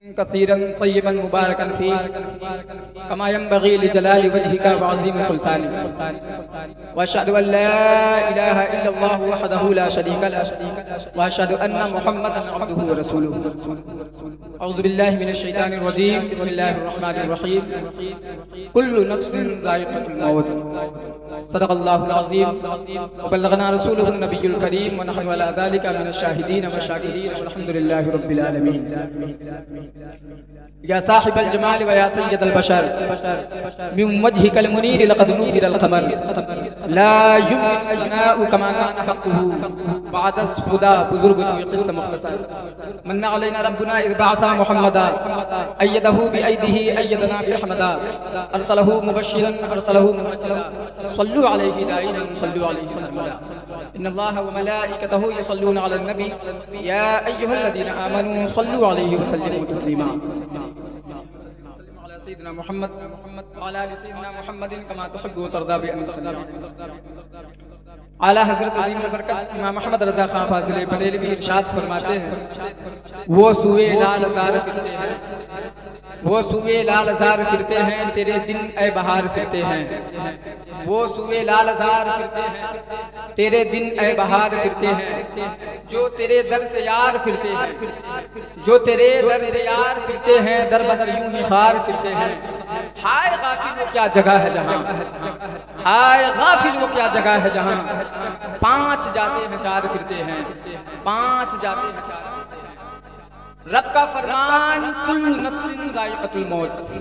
كثيرا طيبا مباركا فيه كما ينبغي لجلال وجهك وعظيم سلطانك واشهد ان لا اله الا الله وحده لا شريك له واشهد ان محمدا عبده ورسوله اعوذ بالله من الشيطان الرجيم بسم الله الرحمن الرحيم كل نفس ذائقة الموت صدق الله العظيم وبلغنا رسوله النبي الكريم ونحن على ذلك من الشاهدين والشاكرين والحمد لله رب العالمين يا صاحب الجمال ويا سيد البشر من وجهك المنير لقد نور القمر لا يمكن ثناء كما كان حقه بعد الصدى بزرگ تو قصہ مختصر من علينا ربنا اذ بعث محمدا ايده بايده ايدنا باحمدا ارسله مبشرا ارسله منجلا صلوا عليه دائما صلوا عليه وسلموا ان الله وملائكته يصلون على النبي يا ايها الذين امنوا صلوا عليه وسلموا تسليما على سيدنا محمد وعلى ال سيدنا محمد كما تحب وترضى بأن تسلم اعلی حضرت عظیم برکت امام محمد رضا خان فاضل بریلوی ارشاد فرماتے ہیں وہ سوئے لال زار پھرتے ہیں وہ سوئے لال زار پھرتے ہیں تیرے دن اے بہار پھرتے ہیں وہ سوئے لال زار پھرتے ہیں تیرے دن اے بہار پھرتے ہیں جو تیرے در سے یار پھرتے ہیں جو تیرے در سے یار پھرتے ہیں در بدر یوں ہی خار پھرتے ہیں ہائے غافل وہ کیا جگہ ہے جہاں ہائے غافل وہ کیا جگہ ہے جہاں پانچ جاتے ہیں چار پھرتے ہیں پانچ جاتے ہیں چار رب کا فرمان کل نفس ذائقۃ الموت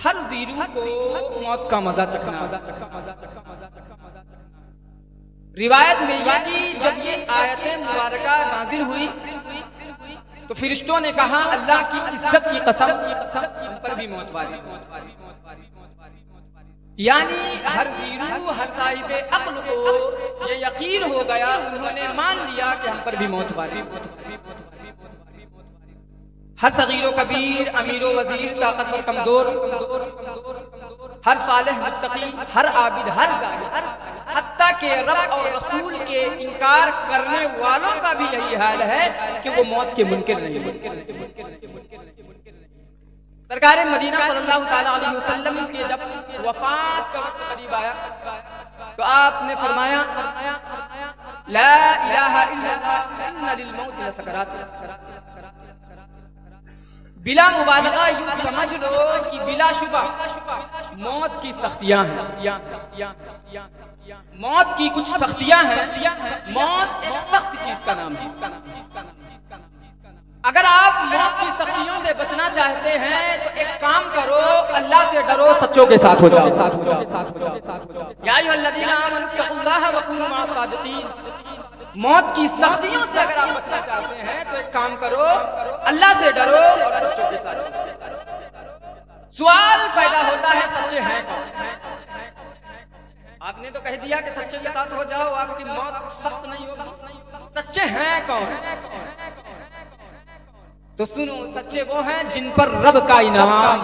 ہر زیرو کو موت کا مزہ چکھنا روایت میں یہ کہ جب یہ آیت مبارکہ نازل ہوئی تو فرشتوں نے کہا اللہ کی عزت کی قسم ان پر بھی موت والی یعنی ہر زیرو ہر صاحب عقل کو یہ یقین ہو گیا انہوں نے مان لیا کہ ہم پر بھی موت والی ہر صغیر و کبیر امیر و وزیر طاقتور کمزور ہر صالح متقی ہر عابد ہر زاہد حتیٰ کہ رب اور رسول کے انکار کرنے والوں کا بھی یہی حال ہے کہ وہ موت کے منکر نہیں سرکار مدینہ صلی اللہ تعالی علیہ وسلم کی جب وفات کا وقت قریب آیا تو آپ نے فرمایا لا الہ الا اللہ ان للموت لسکرات بلا مبالغہ یوں سمجھ لو کہ بلا شبہ موت کی سختیاں ہیں موت کی کچھ سختیاں ہیں موت ایک سخت چیز کا نام ہے اگر آپ موت کی سختیوں سے بچنا چاہتے ہیں تو ایک کام کرو اللہ سے ڈرو سچوں کے ساتھ ہو جاؤ یا ایھا الذین آمنوا اتقوا اللہ وکونوا مع الصادقین موت کی سختیوں سے اگر آپ بچنا چاہتے ہیں تو ایک کام کرو اللہ سے ڈرو اور سچوں کے ساتھ سوال پیدا ہوتا ہے سچے ہیں آپ نے تو کہہ دیا کہ سچے کے ساتھ ہو جاؤ آپ کی موت سخت نہیں ہوگی سچے ہیں کون تو سنو سچے وہ ہیں جن پر رب کا انعام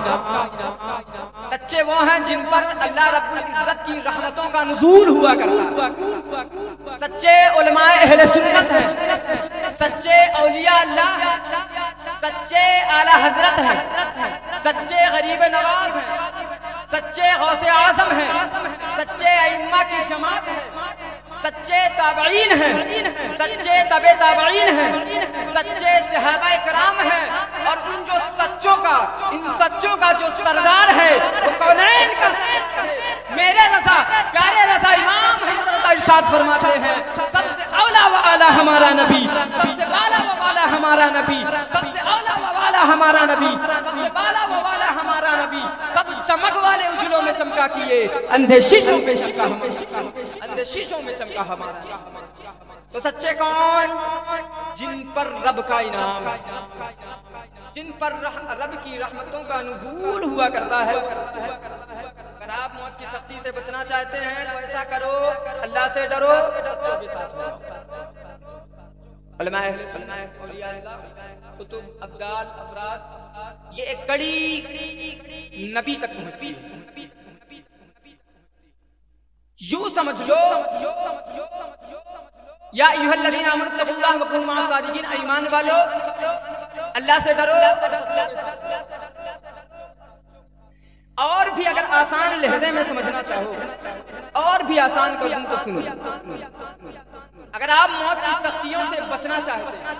سچے وہ ہیں جن پر اللہ رب العزت کی رحمتوں کا نزول ہوا کرتا سچے علماء اہل سنت ہیں سچے اولیاء اللہ ہیں سچے اعلی حضرت ہیں سچے غریب نواز ہیں سچے غوث اعظم ہیں سچے ائمہ کی جماعت ہے سچے تابعین ہیں سچے تبع تابعین ہیں سچے صحابہ کرام ہیں اور ان جو سچوں کا ان سچوں کا جو سردار ہے وہ کونین کا میرے رضا پیارے رضا امام احمد رضا ارشاد فرماتے ہیں سب سے اولا و اعلی ہمارا نبی سب سے بالا و بالا ہمارا نبی سب سے اولا و بالا ہمارا نبی سب سے بالا و بالا ہمارا نبی سب چمک والے اجلوں میں چمکا کیے اندھے شیشوں میں شکا اندھے شیشوں میں چمکا ہمارا تو سچے کون جن پر رب کا انعام جن پر رب کی رحمتوں کا نزول ہوا کرتا ہے اگر آپ موت کی سختی سے بچنا چاہتے ہیں تو ایسا کرو اللہ سے ڈرو سچوں کے ساتھ علماء اولیاء اللہ کتب ابدال افراد یہ ایک کڑی نبی تک پہنچتی ہے یوں سمجھ لو یا ایھا الذین آمنوا اتقوا اللہ وکونوا مع الصادقین ایمان والو اللہ سے ڈرو. اور بھی اگر آسان لہجے میں سمجھنا چاہو, اور بھی آسان کر دوں تو سنو. اگر آپ موت کی سختیوں سے بچنا چاہتے ہیں,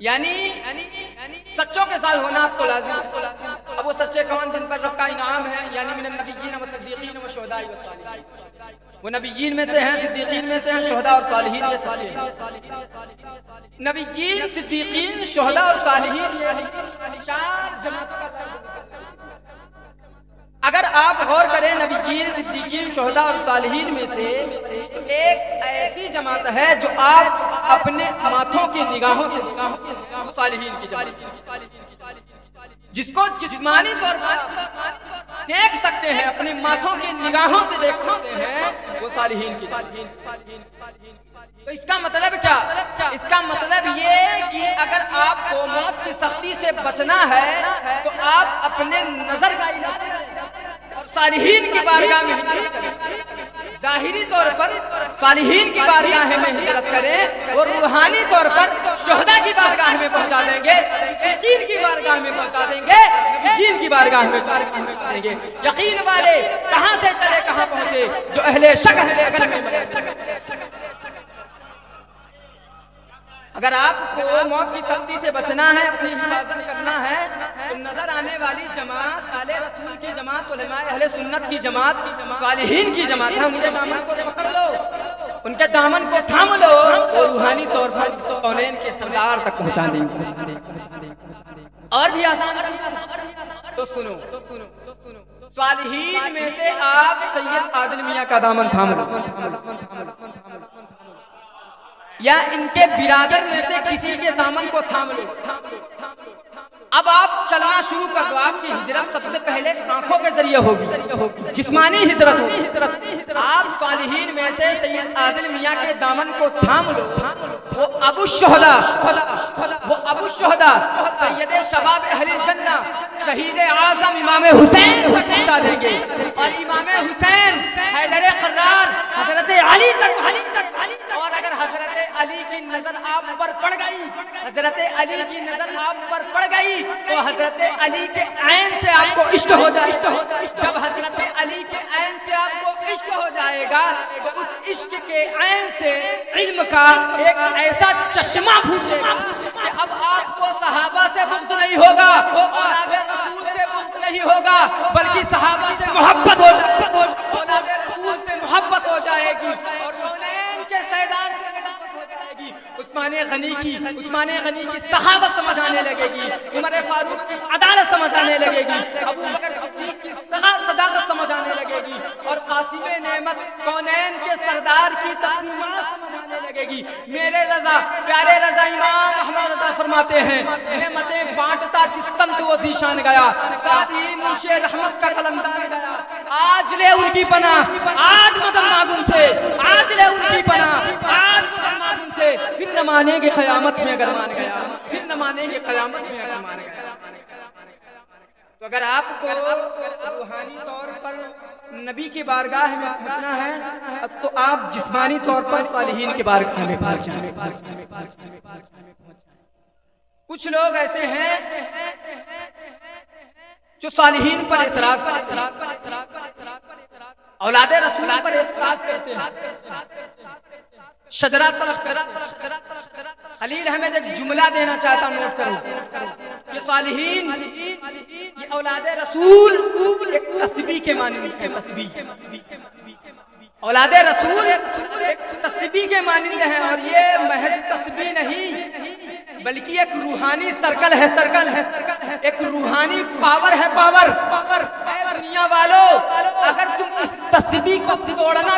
یعنی سچوں کے ساتھ ہونا آپ کو لازم. اب وہ سچے کون جن پر رب کا انعام ہے, یعنی من النبیین والصدیقین والشہداء والصالحین. وہ نبیین میں سے ہیں, صدیقین میں سے ہیں, شہداء اور صالحین یہ سچے ہیں. نبیین, صدیقین, شہداء اور صالحین یہ چار جماعتوں کا. اگر آپ غور کریں نبیین, صدیقین, شہداء اور صالحین میں سے ایک ایسی جماعت ہے جو آپ اپنے ماتھوں کی نگاہوں سے صالحین کی جماعت, جس کو جسمانی طور پر دیکھ سکتے ہیں, اپنے ماتھوں کی نگاہوں سے دیکھ سکتے ہیں, وہ صالحین کی جماعت. تو اس کا مطلب کیا؟ اس کا مطلب یہ کہ اگر آپ کو موت کی سختی سے بچنا ہے تو آپ اپنے نظر کا اور صالحین کی بارگاہ میں ہجرت کریں. ظاہری طور پر صالحین کی بارگاہ میں ہجرت کریں, اور روحانی طور پر شہداء کی بارگاہ میں پہنچا دیں گے, صدیقین کی بارگاہ میں پہنچا دیں گے, نبیین کی بارگاہ میں پہنچا دیں گے. یقین والے کہاں سے چلے کہاں پہنچے, جو اہل شک ہے. اگر آپ کو موت کی سختی سے بچنا ہے, اپنی حفاظت کرنا ہے, تو نظر آنے والی جماعت آل رسول کی جماعت, علماء اہل سنت کی جماعت, صالحین کی جماعت ہے. ان کے دامن کو پکڑ لو, ان کے دامن کو تھام لو, اور روحانی طور پر کونین کے سردار تک پہنچا دیں. اور بھی آسان تو سنو. صالحین میں سے آپ سید عادل میاں کا دامن تھام لو, یا ان کے برادر میں سے کسی کے دامن کو تھام لو. اب آپ چلنا شروع کر دو. آپ کی ہجرت سب سے پہلے آنکھوں کے ذریعے ہوگی, جسمانی ہجرت ہوگی. آپ صالحین میں سے سید عادل میاں کے دامن کو تھام لو. وہ ابو الشہداء سید شباب اہل جنہ, شہید اعظم امام حسین تک پہنچا دیں گے, اور امام حسین حیدر قرار حضرت علی تک. اور اگر حضرت علی کی نظر آپ پر پڑ گئی, حضرت علی کی نظر آپ پر پڑ گئی, تو حضرت علی کے عین سے آپ کو عشق ہو جائے. جب حضرت علی کے عین سے آپ کو عشق ہو جائے گا, تو اس عشق کے عین سے علم کا ایک ایسا چشمہ پھوٹے گا کہ اب آپ کو صحابہ سے بغض نہیں ہوگا, اولاد رسول سے بغض نہیں ہوگا, بلکہ صحابہ سے محبت ہو جائے گی, اولاد رسول سے محبت ہو جائے گی, اور کونین کے سردار سے محبت ہو جائے گی. عثمان غنی کی صحابت سمجھ آنے لگے گی, عمر فاروق کی عدالت سمجھ آنے لگے گی, ابو بکر صدیق کی صداقت سمجھ آنے لگے گی, اور قاسم نعمت کونین کے سردار کی تقسیمات سمجھ آنے لگے گی. میرے رضا, پیارے رضا امام احمد رضا فرماتے ہیں, نعمتیں بانٹتا جس سمت وہ ذیشان گیا, ساتھ ہی منشی رحمت کا قلمدان گیا. آج لے ان کی پناہ, آج مدد مانگ ان سے, آج لے ان کی پناہ, آج مدد مانگ ان سے. پھر نہ مانیں گے قیامت میں اگر مان گیا, پھر نہ مانیں گے قیامت میں اگر مان گیا. تو اگر آپ کو روحانی طور پر نبی کی بارگاہ میں پہنچنا ہے, تو آپ جسمانی طور پر صالحین کی بارگاہ میں پہنچ جائیں. کچھ لوگ ایسے ہیں جو صالحین پر اعتراض کرتے ہیں, اولاد رسول پر اعتراض کرتے ہیں. خلیل احمد ایک جملہ دینا چاہتا ہوں, نوٹ کرو. یہ صالحین, یہ اولاد رسول ایک تسبیح کے مانند ہے. اولاد رسول ایک تسبیح کے مانند ہے, اور یہ محض تسبیح نہیں بلکہ ایک روحانی سرکل ہے, ایک روحانی پاور ہے. دنیا والوں, اگر تم اس تسبیح کو توڑنا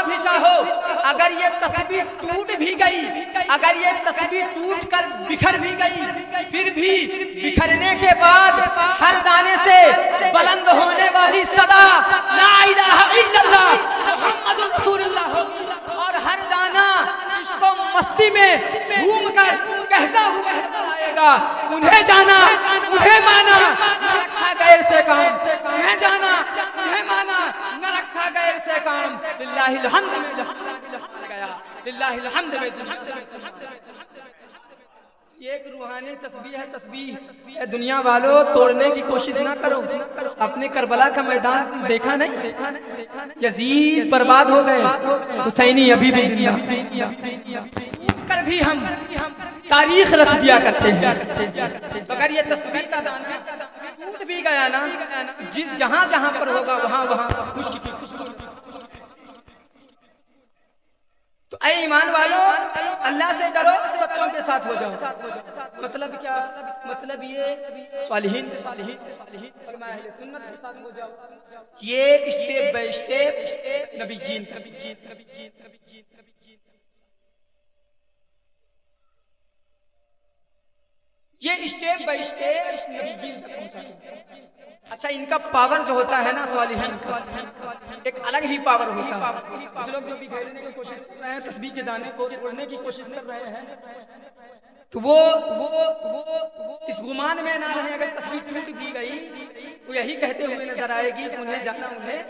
بھی چاہو, اگر یہ تسبیح ٹوٹ بھی گئی, اگر یہ تسبیح ٹوٹ کر بکھر بھی گئی, پھر بھی بکھرنے کے بعد ہر دانے سے بلند ہونے والی صدا لا الہ الا اللہ محمد رسول اللہ, اور ہر دانہ اس کو مستی میں جھوم کر کہتا ہوا آئے گا, انہیں جانا انہیں مانا, نہ رکھا غیر سے کام, انہیں جانا انہیں مانا, نہ رکھا غیر سے کام. للہ الحمد میں گیا, للہ الحمد میں ایک روحانی تسبیح ہے تسبیح. اے دنیا والوں توڑنے کی کوشش نہ کرو. اپنے کربلا کا میدان دیکھا نہیں؟ یزید برباد ہو گئے, حسینی ابھی بھی زندہ. کر بھی ہم تاریخ رکھ دیا کرتے ہیں. اگر یہ تسبیح کا دانہ ٹوٹ بھی گیا نا, جہاں جہاں پر ہوگا وہاں وہاں خشک کی خشک. تو اے ایمان والوں اللہ سے ڈرو, سچوں کے ساتھ ہو جاؤ. مطلب کیا؟ مطلب یہ صالحین فرمایا اہل سنت کے ساتھ ہو جاؤ. یہ اسٹیپ بائی اسٹیپ نبی جین یہ اسٹیپ بائی اسٹیپ نبی جین تک پہنچا. اچھا ان کا پاور جو ہوتا ہے نا صالحین کا, ایک الگ ہی پاور ہوتا ہے. کچھ لوگ جو بھی گھیرنے کی کوشش کر رہے ہیں, تسبیح کے دانے کو توڑنے کی کوشش کر رہے ہیں, تو وہ اس گمان میں نہ رہے. اگر تسبیح ٹوٹ دی گئی تو یہی کہتے ہوئے نظر آئے گی کہ انہیں جانا انہیں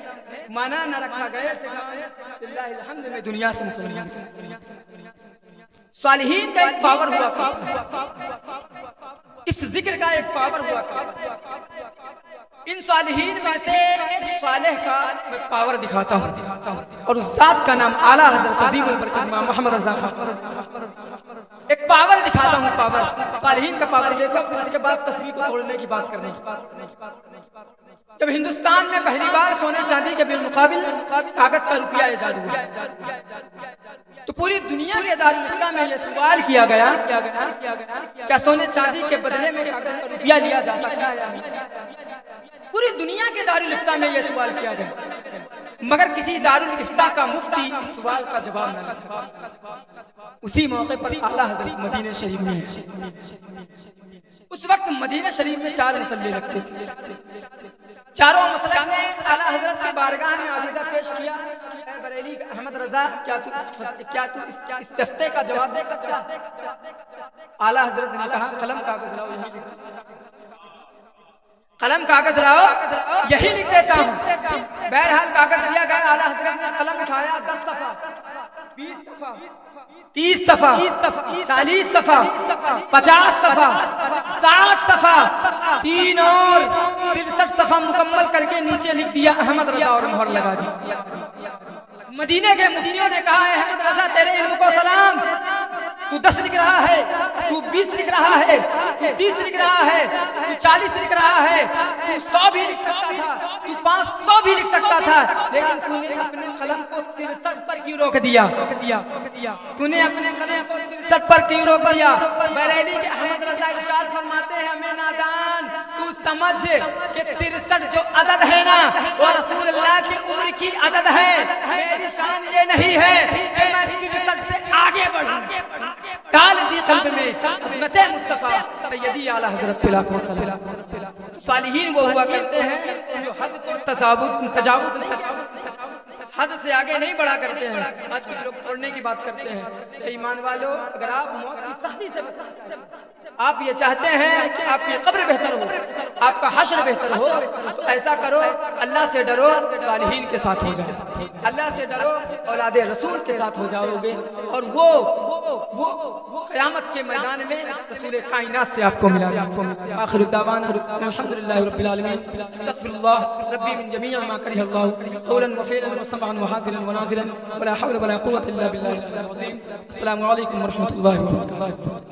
مانا نہ رکھا گیا. للہ الحمد میں دنیا سے مسلمان. صالحین کا ایک پاور ہوا کرتا, اس ذکر کا ایک پاور ہوا کرتا. ان صالحین میں سے ایک صالح کا پاور دکھاتا ہوں, اور اس ذات کا نام اعلیٰ حضرت عظیم البرکت امام محمد رضا خان. ایک پاور دکھاتا ہوں, پاور صالحین کا پاور دیکھو. پھر اس کے بعد تصویر کو توڑنے کی بات کرنے کی. جب ہندوستان میں پہلی بار سونے چاندی کے بالمقابل کاغذ کا روپیہ ایجاد ہوا, تو پوری دنیا کے دارالفتہ میں یہ سوال کیا گیا کیا سونے چاندی کے بدلے میں کاغذ کا روپیہ لیا جا سکتا ہے یا نہیں. پوری دنیا کے دارالفتہ میں یہ سوال کیا گیا, مگر کسی دارالفتہ کا مفتی اس سوال کا جواب نہ دے سکا. اسی موقع پر اعلیٰ حضرت مدینہ شریف میں اس وقت مدینہ شریف میں 4 مسئلے رکھتے تھے. چاروں مسئلے نے اعلیٰ حضرت کی بارگاہ میں عریضہ پیش کیا. اے بریلی احمد رضا, کیا تو اس تفتے کا جواب دے سکتا ہے؟ اعلیٰ حضرت نے کہا قلم کاغذ لاؤ, یہی قلم کاغذ لاؤ یہی لکھ دیتا ہوں. بہرحال کاغذ دیا گیا. اعلیٰ حضرت نے قلم اٹھایا, 10 صفحہ, 20 صفحہ, 30 صفحہ, 40 صفحہ, 50 صفحہ, 60 صفحہ, 3 اور 63 صفحہ مکمل کر کے نیچے لکھ دیا احمد رضا اور مہر لگا دی. مدینے کے مفتیوں نے کہا ہے احمد رضا تیرے علم کو سلام, تو 10 لکھ رہا ہے, تو 20 لکھ رہا ہے, تو 30 لکھ رہا ہے, تو 40 لکھ رہا ہے, تو 100 بھی لکھ سکتا تھا, تو 500 بھی لکھ سکتا تھا, لیکن تو نے اپنے قلم کو 63 پر کیوں روک دیا؟ تو نے اپنے قلم کو 63 پر کیوں روک دیا؟ بریلی کے احمد رضا ارشاد فرماتے ہیں ہمیں نادان تو سمجھ کہ 63 جو عدد ہے نا وہ رسول اللہ کی عمر کی عدد ہے. میری شان یہ نہیں ہے کہ میں 63 سے آگے بڑھوں. ڈال دی قلب میں عظمت مصطفیٰ سیدی اعلیٰ حضرت پلاک وسلم. صالحین وہ ہوا کرتے ہیں جو حد کو تجاوز حد سے آگے نہیں بڑھا کرتے ہیں. آج کچھ لوگ توڑنے کی بات کرتے ہیں. ایمان والو, اگر آپ موت کی سختی سے آپ یہ چاہتے ہیں کہ آپ کی قبر بہتر ہو, آپ کا حشر بہتر ہو, تو ایسا کرو, اللہ سے ڈرو, صالحین کے ساتھ ہو جاؤ. اللہ سے ڈرو, اولاد رسول کے ساتھ ہو جاؤ گے, اور وہ قیامت کے میدان میں رسول کائنات سے آپ کو ملا. آخر الدعوان الحمدللہ رب العالمین. استغفر اللہ ربی من جمیع ما کرہ اللہ قولا وفعلا وسمعا وحاضرا وناظرا ولا حول ولا قوة الا باللہ العظیم. السلام علیکم ورحمۃ اللہ وبرکاتہ.